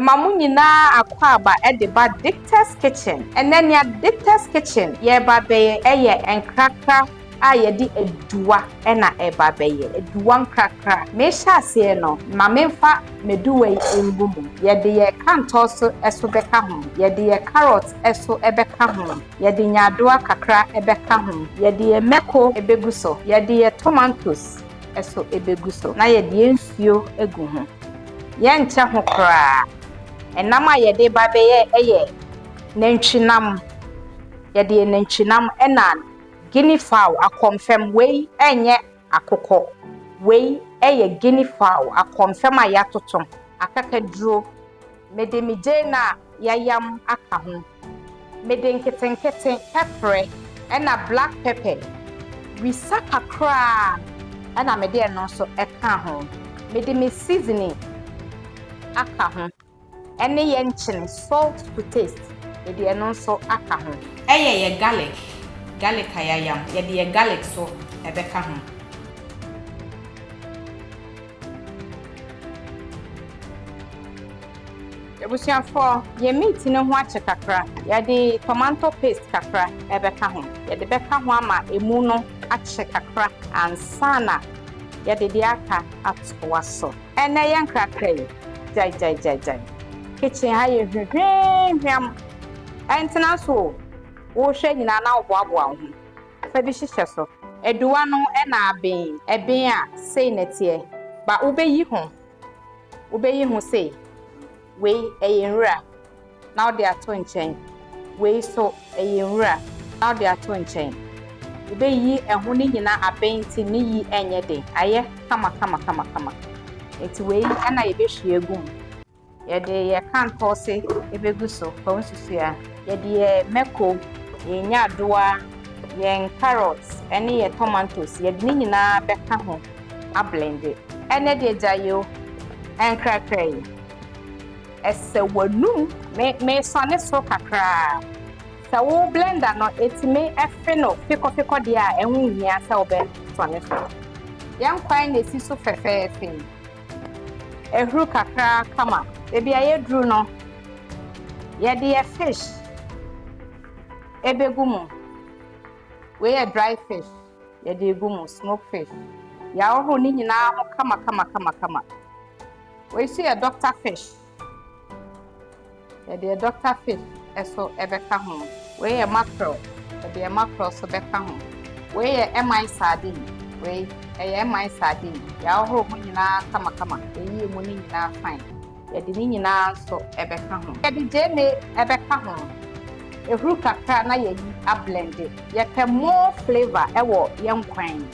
Mamu nyina akwaba ba Dicta's kitchen. And then ya Dicta's kitchen ye ba be eye Nkrakra a ye di Aduwa na eba beye Aduwa Nkrakra. Me sha ase no ma memfa meduwa embumu. Ye de ye kantoso eso beka ho. Ye de ye carrot eso ebeka ho. Ye de nyadoa kakra ebeka ho. Ye de ye meko ebeguso. Ye de ye tomatoes eso ebeguso. Na ye de nsuo egu ho. Ye nche ho kra. Enam a yede ba beye eye nantwinam. Yede nantwinam na guinea fowl akonfem we enye akoko. We eye guinea fowl akonfem a yatoto. Akakaduro. Mede mije na yayam aka ho. Mede nketen pepper na black pepper. Wisa kakra na mede eno so eka ho. Mede me seasoning aka ho. Ene ye nchene salt to taste. Yede eno so aka ho. Eye ye garlic ayayam. Yede ye garlic so ebeka ho. Ebusiafo ye meat ne ho ache kakra. Yede tomato paste kakra ebeka ho. Yede beka ho ama emu no ache kakra ansana yede de aka atwa so. Ene ye nkrakra jai. Kitchen ha ye hwehwehwam. Entena so wo hwe nyina na oboaboa ho. Fa bi hihye so. Aduwa no na aben. Eben a sei netie. Ba obeyi ho sei. We eyenwura. Na ode ato nchen. We so eyenwura. Na ode ato nchen. Obeyi eho ni nyina aben ti ni yi enye den. Aye kama. Eti we na ye behwie egum. Yede ye kantose ebeguso kwa nsusu ya. Yede ye meko, ye nyadoa, ye carrots, ene ye tomatoes. Yede ni nyina beka ho a blend it. Ene de jayo Nkrakra. Ese wanum me sone so kakra. Sa wo blender no etime efe no fiko de a ehun hia sa wo be sone so. Yan kwan na esi so fefefe. Ehuru kakra kama. Ebi aye dru no. Yede ye fish. Ebegumu. We ye dry fish. Yede egumu smoked fish. Ya oho ni nyina ho kama. We see a doctor fish. Yede doctor fish eso ebeka ho. We ye mackerel. Yede mackerel so beka ho. We ye emai sardine. We emai sardine. Ya oho ho nyina kama. Eyi emu ni nyina fine. Yede ni nyina so ebeka ho. Yede jeme ebeka ho. Ehuru kakra na ye a blend it. Ye ke more flavor ewo ye nkwan.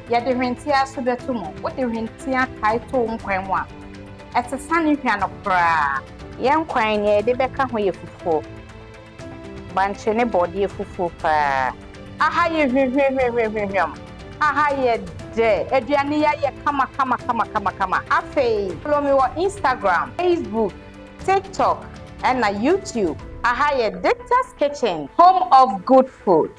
Yede hwentia so betumo. Wo de hwentia kai to nkwan mu a. Etesa ni hwa no kra. Ye nkwan ye de beka ho ye fufu. Banche ne body ye fufu pa. Aha ye hwehwehwehwehwem. Aha ye de aduane ya ye kama. Afei follow me on Instagram, Facebook, TikTok and na YouTube. Aha ye Dicta's Kitchen, home of good food.